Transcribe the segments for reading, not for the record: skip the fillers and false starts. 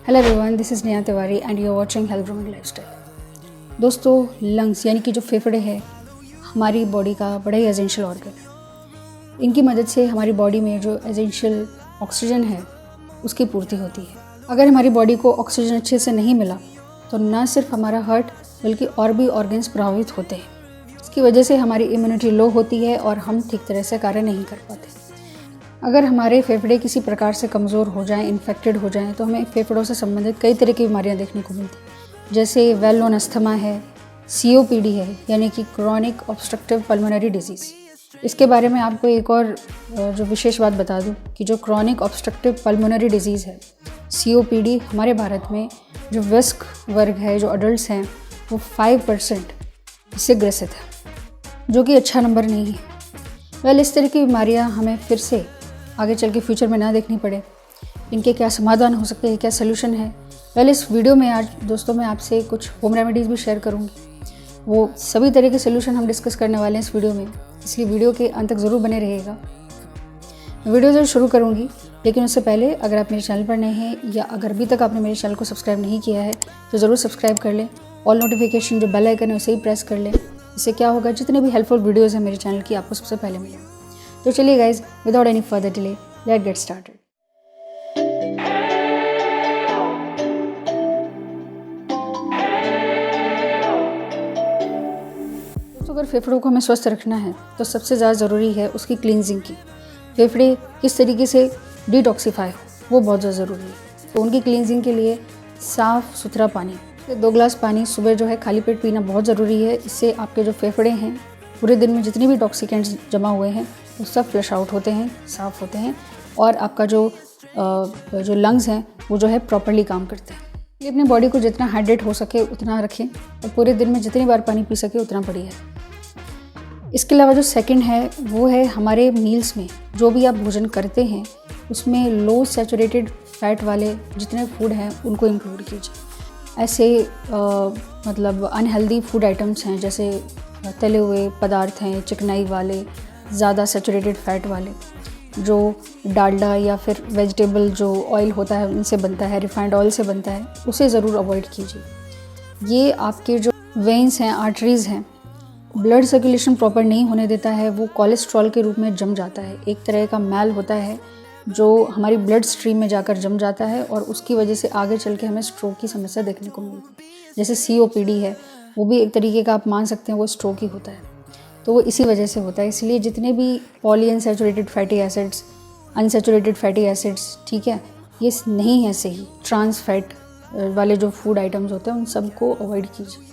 Hello everyone, this is Neha Tiwari and you are watching health grooming lifestyle. दोस्तों, lungs यानी कि जो फेफड़े हैं हमारी बॉडी का बड़ा ही एसेंशियल ऑर्गन है। इनकी मदद से हमारी बॉडी में जो एसेंशियल ऑक्सीजन है उसकी पूर्ति होती है। अगर हमारी बॉडी को ऑक्सीजन अच्छे से नहीं मिला तो न सिर्फ हमारा हार्ट बल्कि और भी ऑर्गन्स प्रभावित होते हैं। इसकी वजह से हमारी इम्यूनिटी लो होती है और हम ठीक तरह से कार्य नहीं कर पाते। अगर हमारे फेफड़े किसी प्रकार से कमज़ोर हो जाएं, इन्फेक्टेड हो जाएं, तो हमें फेफड़ों से संबंधित कई तरह की बीमारियां देखने को मिलती हैं, जैसे वेल नोन अस्थमा है, COPD है यानी कि क्रॉनिक ऑब्स्ट्रक्टिव पल्मोनरी डिजीज़। इसके बारे में आपको एक और जो विशेष बात बता दूं कि जो क्रॉनिक ऑब्स्ट्रक्टिव पल्मोनरी डिजीज़ है COPD, हमारे भारत में जो वयस्क वर्ग है, जो अडल्ट हैं, वो 5% इससे ग्रसित है, जो कि अच्छा नंबर नहीं है। इस तरह की बीमारियाँ हमें फिर से आगे चल के फ्यूचर में ना देखनी पड़े। इनके क्या समाधान हो सकते हैं, क्या सलूशन है। इस वीडियो में आज दोस्तों मैं आपसे कुछ होम रेमेडीज़ भी शेयर करूँगी। वो सभी तरह के सलूशन हम डिस्कस करने वाले हैं इस वीडियो में, इसलिए वीडियो के अंत तक ज़रूर बने रहिएगा। वीडियो ज़रूर शुरू करूँगी, लेकिन उससे पहले अगर आप मेरे चैनल पर नए हैं या अगर अभी तक आपने मेरे चैनल को सब्सक्राइब नहीं किया है तो ज़रूर सब्सक्राइब कर लें। ऑल नोटिफिकेशन जो बेल आइकन है उसे ही प्रेस कर लें। इससे क्या होगा, जितने भी हेल्पफुल वीडियोज़ हैं मेरे चैनल की आपको सबसे पहले मिलेंगे। तो चलिए guys, without any further delay let's get started. दोस्तों, अगर फेफड़ों को हमें स्वस्थ रखना है तो सबसे ज़्यादा ज़रूरी है उसकी क्लींजिंग की। फेफड़े किस तरीके से डिटॉक्सिफाई हो वो बहुत ज़्यादा ज़रूरी है। तो उनकी क्लींजिंग के लिए साफ़ सुथरा पानी, 2 गिलास पानी सुबह जो है खाली पेट पीना बहुत ज़रूरी है। इससे आपके जो फेफड़े हैं, पूरे दिन में जितने भी टॉक्सिकेंट्स जमा हुए हैं वो सब फ्लश आउट होते हैं, साफ़ होते हैं और आपका जो लंग्स हैं वो जो है प्रॉपर्ली काम करते हैं। ये अपनी बॉडी को जितना हाइड्रेट हो सके उतना रखें और पूरे दिन में जितनी बार पानी पी सके उतना बढ़िया है। इसके अलावा जो सेकंड है वो है हमारे मील्स में जो भी आप भोजन करते हैं उसमें लो सैचुरेटेड फैट वाले जितने फूड हैं उनको इंक्लूड कीजिए। ऐसे मतलब अनहेल्दी फूड आइटम्स हैं जैसे तले हुए पदार्थ हैं, चिकनाई वाले, ज़्यादा सैचुरेटेड फैट वाले, जो डालडा या फिर वेजिटेबल जो ऑयल होता है उनसे बनता है, रिफाइंड ऑयल से बनता है, उसे ज़रूर अवॉइड कीजिए। ये आपके जो वेन्स हैं, आर्टरीज़ हैं, ब्लड सर्कुलेशन प्रॉपर नहीं होने देता है। वो कोलेस्ट्रॉल के रूप में जम जाता है, एक तरह का मैल होता है जो हमारी ब्लड स्ट्रीम में जाकर जम जाता है और उसकी वजह से आगे चल के हमें स्ट्रोक की समस्या देखने को मिलती है। जैसे COPD है, वो भी एक तरीके का आप मान सकते हैं वो स्ट्रोक ही होता है, तो वो इसी वजह से होता है। इसलिए जितने भी polyunsaturated fatty acids, unsaturated fatty acids, ठीक है, ये नहीं है सही, ट्रांस फैट वाले जो फूड आइटम्स होते हैं उन सबको अवॉइड कीजिए।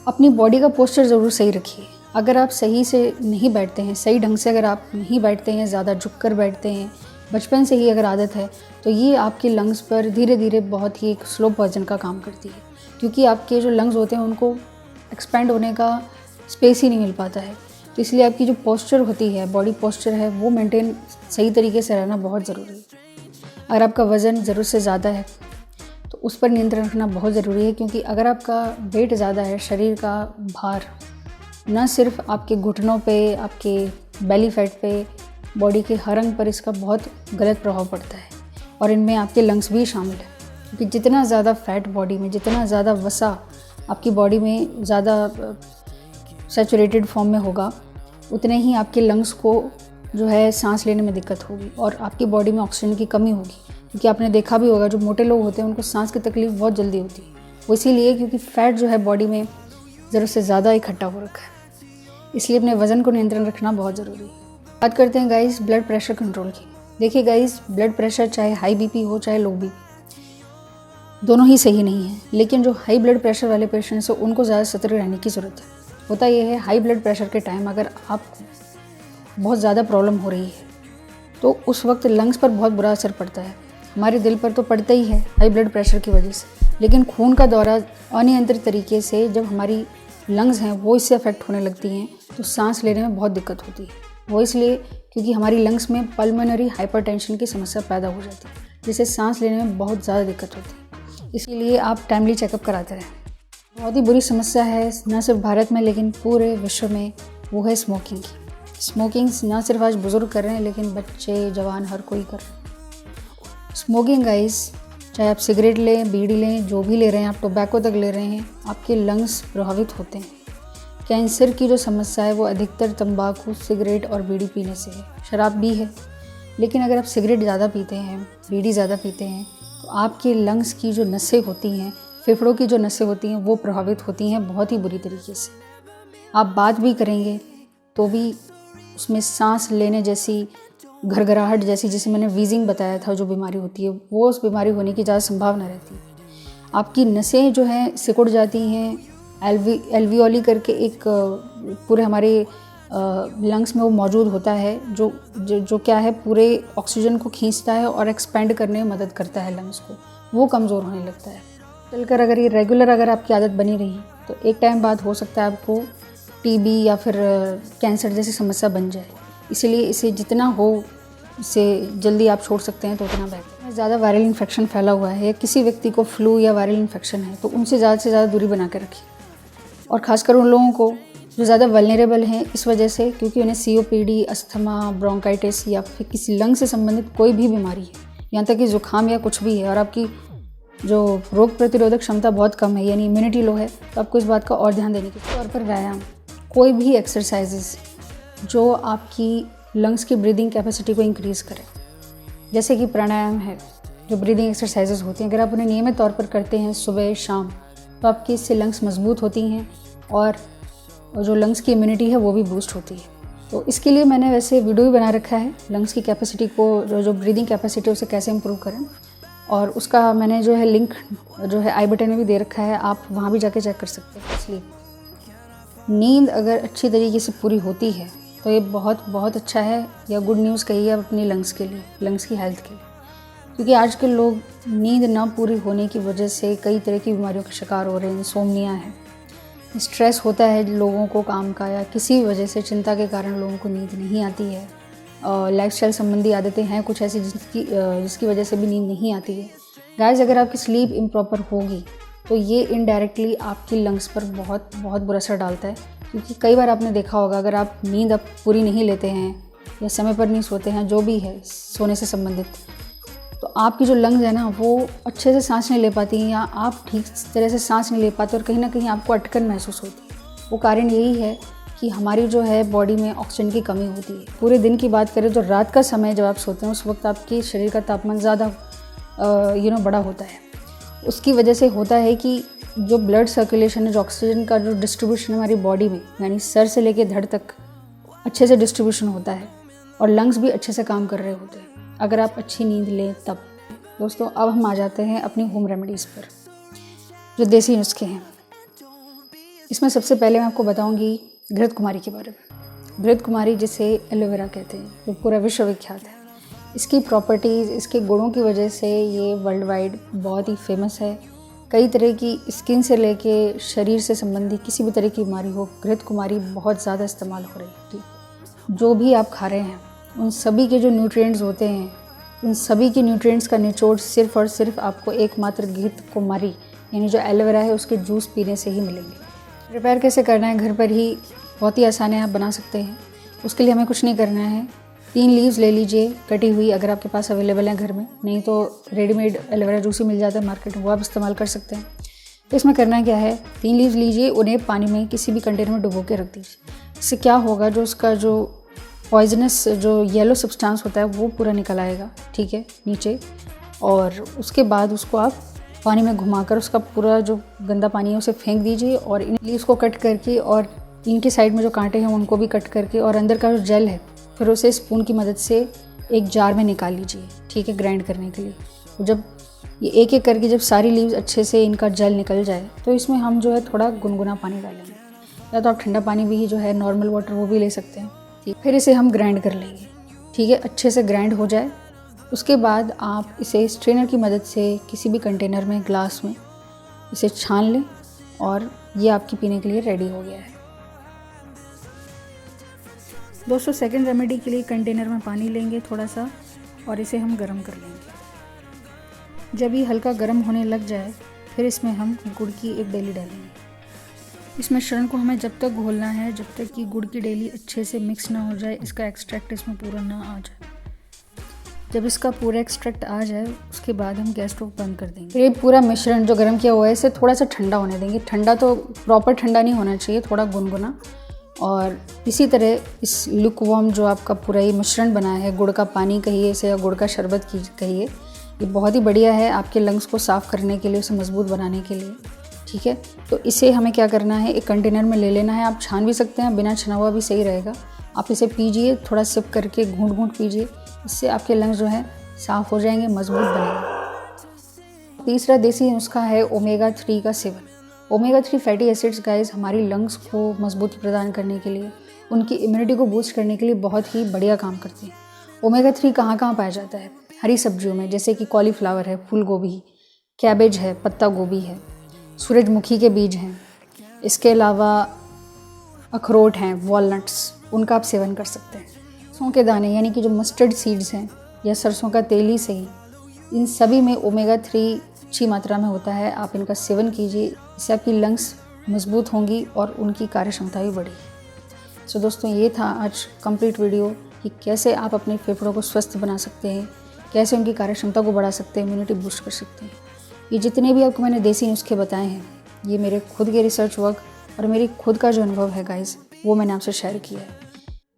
अपनी बॉडी का पोस्चर ज़रूर सही रखिए। अगर आप सही से नहीं बैठते हैं, सही ढंग से अगर आप नहीं बैठते हैं, ज़्यादा झुककर बैठते हैं, बचपन से ही अगर आदत है, तो ये आपके लंग्स पर धीरे धीरे बहुत ही एक स्लो पॉइजन का काम करती है, क्योंकि आपके जो लंग्स होते हैं उनको एक्सपैंड होने का स्पेस ही नहीं मिल पाता है। तो इसलिए आपकी जो पोस्चर होती है, बॉडी पोस्चर है, वो मेंटेन सही तरीके से रहना बहुत ज़रूरी है। अगर आपका वज़न ज़रूरत से ज़्यादा है तो उस पर नियंत्रण रखना बहुत ज़रूरी है, क्योंकि अगर आपका वेट ज़्यादा है, शरीर का भार न सिर्फ आपके घुटनों पे, आपके बेली फैट पे, बॉडी के हर अंग पर इसका बहुत गलत प्रभाव पड़ता है और इनमें आपके लंग्स भी शामिल है। क्योंकि जितना ज़्यादा फैट बॉडी में, जितना ज़्यादा वसा आपकी बॉडी में ज़्यादा सैचुरेटेड फॉर्म में होगा, उतने ही आपके लंग्स को जो है सांस लेने में दिक्कत होगी और आपकी बॉडी में ऑक्सीजन की कमी होगी। क्योंकि आपने देखा भी होगा जो मोटे लोग होते हैं उनको सांस की तकलीफ बहुत जल्दी होती है, वो इसीलिए क्योंकि फ़ैट जो है बॉडी में ज़रूरत से ज़्यादा इकट्ठा हो रखा है। इसलिए अपने वज़न को नियंत्रण रखना बहुत ज़रूरी है। बात करते हैं गाइस ब्लड प्रेशर कंट्रोल की। देखिए गाइस, ब्लड प्रेशर चाहे हाई BP हो चाहे लो BP, दोनों ही सही नहीं है। लेकिन जो हाई ब्लड प्रेशर वाले पेशेंट्स हैं उनको ज़्यादा सतर्क रहने की ज़रूरत है। होता यह है, हाई ब्लड प्रेशर के टाइम अगर आपको बहुत ज़्यादा प्रॉब्लम हो रही है तो उस वक्त लंग्स पर बहुत बुरा असर पड़ता है। हमारे दिल पर तो पड़ता ही है हाई ब्लड प्रेशर की वजह से, लेकिन खून का दौरा अनियंत्रित तरीके से जब हमारी लंग्स हैं वो इससे अफेक्ट होने लगती हैं तो सांस लेने में बहुत दिक्कत होती है। वो इसलिए क्योंकि हमारी लंग्स में पल्मोनरी हाइपरटेंशन की समस्या पैदा हो जाती है, जिससे सांस लेने में बहुत ज़्यादा दिक्कत होती है। इसलिए आप टाइमली चेकअप कराते रहें। बहुत ही बुरी समस्या है न सिर्फ भारत में लेकिन पूरे विश्व में, वो है स्मोकिंग की। स्मोकिंग ना सिर्फ आज बुज़ुर्ग कर रहे हैं लेकिन बच्चे, जवान, हर कोई कर रहे हैं। स्मोकिंग गाइस चाहे आप सिगरेट लें, बीड़ी लें, जो भी ले रहे हैं, आप टोबैको तक ले रहे हैं, आपके लंग्स प्रभावित होते हैं। कैंसर की जो समस्या है वो अधिकतर तंबाकू, सिगरेट और बीड़ी पीने से है। शराब भी है, लेकिन अगर आप सिगरेट ज़्यादा पीते हैं, बीड़ी ज़्यादा पीते हैं, तो आपके लंग्स की जो नसें होती हैं, फेफड़ों की जो नसें होती हैं, वो प्रभावित होती हैं बहुत ही बुरी तरीके से। आप बात भी करेंगे तो भी उसमें सांस लेने जैसी, घरघराहट जैसी, जिसे मैंने वीजिंग बताया था जो बीमारी होती है, वो उस बीमारी होने की ज़्यादा संभावना रहती है। आपकी नसें जो हैं सिकुड़ जाती हैं। एल्वियोली करके एक पूरे हमारे लंग्स में वो मौजूद होता है जो क्या है, पूरे ऑक्सीजन को खींचता है और एक्सपेंड करने में मदद करता है लंग्स को, वो कमज़ोर होने लगता है। चलकर अगर ये रेगुलर अगर आपकी आदत बनी रही तो एक टाइम बाद हो सकता है आपको टीबी या फिर कैंसर जैसी समस्या बन जाए। इसीलिए इसे जितना हो इससे जल्दी आप छोड़ सकते हैं तो उतना बेहतर। ज़्यादा वायरल इन्फेक्शन फैला हुआ है, किसी व्यक्ति को फ्लू या वायरल इन्फेक्शन है, तो उनसे ज़्यादा से ज़्यादा दूरी बना कर रखिए। और ख़ासकर उन लोगों को जो ज़्यादा वल्नरेबल हैं इस वजह से, क्योंकि उन्हें COPD, अस्थमा, ब्रोंकाइटिस या फिर किसी लंग से संबंधित कोई भी बीमारी है, यहाँ तक कि ज़ुकाम या कुछ भी है, और आपकी जो रोग प्रतिरोधक क्षमता बहुत कम है, यानी इम्यूनिटी लो है, तो आपको इस बात का और ध्यान देने की तौर पर व्यायाम, कोई भी एक्सरसाइजेस जो आपकी लंग्स की ब्रीदिंग कैपेसिटी को इंक्रीज़ करें, जैसे कि प्राणायाम है, जो ब्रीदिंग एक्सरसाइजेस होती हैं, अगर आप उन्हें नियमित तौर पर करते हैं सुबह शाम, तो आपकी इससे लंग्स मजबूत होती हैं और जो लंग्स की इम्यूनिटी है वो भी बूस्ट होती है। तो इसके लिए मैंने वैसे वीडियो भी बना रखा है, लंग्स की कैपेसिटी को, जो ब्रीदिंग कैपेसिटी है उसे कैसे इम्प्रूव करें, और उसका मैंने जो है लिंक जो है आई बटन में भी दे रखा है, आप वहाँ भी जाके चेक कर सकते हैं। इसलिए नींद अगर अच्छी तरीके से पूरी होती है तो ये बहुत बहुत अच्छा है, या गुड न्यूज़ कहिए आप अपनी लंग्स के लिए, लंग्स की हेल्थ के लिए। क्योंकि आजकल लोग नींद ना पूरी होने की वजह से कई तरह की बीमारियों का शिकार हो रहे हैं। इंसोम्निया है, स्ट्रेस होता है लोगों को काम का, या किसी वजह से चिंता के कारण लोगों को नींद नहीं आती है। लाइफस्टाइल संबंधी आदतें हैं कुछ ऐसी जिसकी वजह से भी नींद नहीं आती है। गाइस, अगर आपकी स्लीप इम्प्रॉपर होगी तो ये इनडायरेक्टली आपकी लंग्स पर बहुत बहुत बुरा असर डालता है। क्योंकि कई बार आपने देखा होगा, अगर आप नींद पूरी नहीं लेते हैं या समय पर नहीं सोते हैं, जो भी है सोने से संबंधित, तो आपकी जो लंग्स है ना वो अच्छे से सांस नहीं ले पाती हैं, या आप ठीक तरह से सांस नहीं ले पाते और कहीं ना कहीं आपको अटकन महसूस होती है। वो कारण यही है कि हमारी जो है बॉडी में ऑक्सीजन की कमी होती है। पूरे दिन की बात करें तो रात का समय जब आप सोते हैं उस वक्त आपके शरीर का तापमान ज़्यादा बड़ा होता है। उसकी वजह से होता है कि जो ब्लड सर्कुलेशन है, जो ऑक्सीजन का जो डिस्ट्रीब्यूशन हमारी बॉडी में, यानी सर से लेके धड़ तक अच्छे से डिस्ट्रीब्यूशन होता है और लंग्स भी अच्छे से काम कर रहे होते हैं अगर आप अच्छी नींद लें तब। दोस्तों, अब हम आ जाते हैं अपनी होम रेमेडीज़ पर, जो देसी नुस्खे हैं। इसमें सबसे पहले मैं आपको बताऊंगी घृत कुमारी के बारे में। घृत कुमारी, जिसे एलोवेरा कहते हैं, जो पूरा विश्व विख्यात है। इसकी प्रॉपर्टीज़, इसके गुणों की वजह से ये वर्ल्ड वाइड बहुत ही फेमस है। कई तरह की स्किन से लेके शरीर से संबंधित किसी भी तरह की बीमारी हो, घृत कुमारी बहुत ज़्यादा इस्तेमाल हो रही है। जो भी आप खा रहे हैं उन सभी के जो न्यूट्रिएंट्स होते हैं, उन सभी के न्यूट्रिएंट्स का निचोड़ सिर्फ और सिर्फ आपको एकमात्र घृत कुमारी यानी जो एलोवेरा है उसके जूस पीने से ही मिलेंगे। प्रिपेयर कैसे करना है घर पर ही बहुत ही आसान है, आप बना सकते हैं। उसके लिए हमें कुछ नहीं करना है। 3 लीव्स ले लीजिए कटी हुई, अगर आपके पास अवेलेबल है घर में, नहीं तो रेडीमेड एलोवेरा जूस ही मिल जाता है मार्केट में, वो आप इस्तेमाल कर सकते हैं। तो इसमें करना क्या है, 3 लीव्स लीजिए, उन्हें पानी में किसी भी कंटेनर में डुबो के रख दीजिए। इससे क्या होगा, जो उसका जो पॉइजनस जो येलो सब्सटेंस होता है वो पूरा निकल आएगा, ठीक है, नीचे। और उसके बाद उसको आप पानी में घुमाकर उसका पूरा जो गंदा पानी है उसे फेंक दीजिए, और इन लीव्स को कट करके और इनके साइड में जो कांटे हैं उनको भी कट करके, और अंदर का जो जेल है फिर उसे स्पून की मदद से एक जार में निकाल लीजिए, ठीक है, ग्राइंड करने के लिए। तो जब ये एक एक करके जब सारी लीव्स अच्छे से इनका जेल निकल जाए तो इसमें हम जो है थोड़ा गुनगुना पानी डालेंगे, या तो आप ठंडा पानी भी जो है नॉर्मल वाटर वो भी ले सकते हैं, ठीक। फिर इसे हम ग्राइंड कर लेंगे, ठीक है, अच्छे से ग्राइंड हो जाए। उसके बाद आप इसे स्ट्रेनर की मदद से किसी भी कंटेनर में, ग्लास में इसे छान लें, और ये आपकी पीने के लिए रेडी हो गया है। दोस्तों, सेकंड रेमेडी के लिए कंटेनर में पानी लेंगे थोड़ा सा, और इसे हम गर्म कर लेंगे। जब ये हल्का गर्म होने लग जाए फिर इसमें हम गुड़ की एक डेली डालेंगे। इस मिश्रण को हमें जब तक घोलना है जब तक कि गुड़ की डेली अच्छे से मिक्स ना हो जाए, इसका एक्सट्रैक्ट इसमें पूरा ना आ जाए। जब इसका पूरा एक्सट्रैक्ट आ जाए उसके बाद हम गैस स्टोव बंद कर देंगे। ये पूरा मिश्रण जो गर्म किया हुआ है इसे थोड़ा सा ठंडा होने देंगे। ठंडा तो प्रॉपर ठंडा नहीं होना चाहिए, थोड़ा गुनगुना। और इसी तरह इस लुकवार्म जो आपका पूरा ये मिश्रण बना है, गुड़ का पानी कहिए इसे या गुड़ का शरबत कहिए, ये बहुत ही बढ़िया है आपके लंग्स को साफ़ करने के लिए, उसे मजबूत बनाने के लिए। ठीक है, तो इसे हमें क्या करना है, एक कंटेनर में ले लेना है। आप छान भी सकते हैं, बिना छना हुआ भी सही रहेगा। आप इसे पीजिए, थोड़ा सिप करके घूंट घूंट पीजिए, इससे आपके लंग्स जो है साफ़ हो जाएंगे, मजबूत बनेंगे। तीसरा देसी नुस्खा है ओमेगा 3 का seven. Omega 3 fatty acids guys हमारी लंग्स को मजबूती प्रदान करने के लिए, उनकी इम्यूनिटी को बूस्ट करने के लिए बहुत ही बढ़िया काम करते हैं। ओमेगा 3 कहाँ कहाँ पाया जाता है? हरी सब्जियों में, जैसे कि कॉलीफ्लावर है, फूल गोभी, कैबेज है, पत्ता गोभी है, सूरजमुखी के बीज हैं, इसके अलावा अखरोट हैं, वॉलनट्स, उनका आप सेवन कर सकते हैं। सरसों के दाने यानी कि जो मस्टर्ड सीड्स हैं या सरसों का तेल ही सही, इन सभी में ओमेगा 3 अच्छी मात्रा में होता है। आप इनका सेवन कीजिए, इससे आपकी लंग्स मजबूत होंगी और उनकी कार्य क्षमता भी बढ़ेगी। सो दोस्तों, ये था आज कंप्लीट वीडियो कि कैसे आप अपने फेफड़ों को स्वस्थ बना सकते हैं, कैसे उनकी कार्य क्षमता को बढ़ा सकते हैं, इम्यूनिटी बूस्ट कर सकते हैं। ये जितने भी आपको मैंने देसी नुस्खे बताए हैं, ये मेरे खुद के रिसर्च वर्क और मेरी खुद का जो अनुभव है गाइस, वो मैंने आपसे शेयर किया है।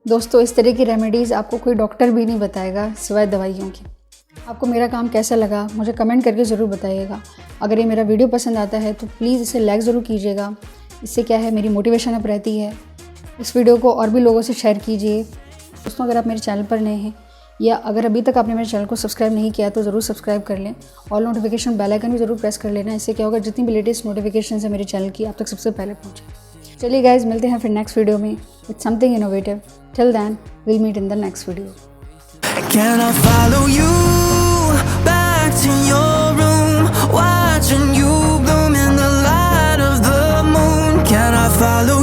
दोस्तों, इस तरह की रेमेडीज़ आपको कोई डॉक्टर भी नहीं बताएगा सिवाय दवाइयों के। आपको मेरा काम कैसा लगा मुझे कमेंट करके ज़रूर बताइएगा। अगर ये मेरा वीडियो पसंद आता है तो प्लीज़ इसे लाइक ज़रूर कीजिएगा। इससे क्या है, मेरी मोटिवेशन अप रहती है। इस वीडियो को और भी लोगों से शेयर कीजिए। दोस्तों, अगर आप मेरे चैनल पर नए हैं या अगर अभी तक आपने मेरे चैनल को सब्सक्राइब नहीं किया तो ज़रूर सब्सक्राइब कर लें और नोटिफिकेशन बेल आइकन भी ज़रूर प्रेस कर लेना। इससे क्या होगा, जितनी भी लेटेस्ट नोटिफिकेशन है मेरे चैनल की आप तक सबसे पहले पहुँचे। चलिए गाइज, मिलते हैं फिर नेक्स्ट वीडियो में with something innovative. Till then will meet in the next video. Can I follow you back to your room, watching you bloom in the light of the moon? Can I follow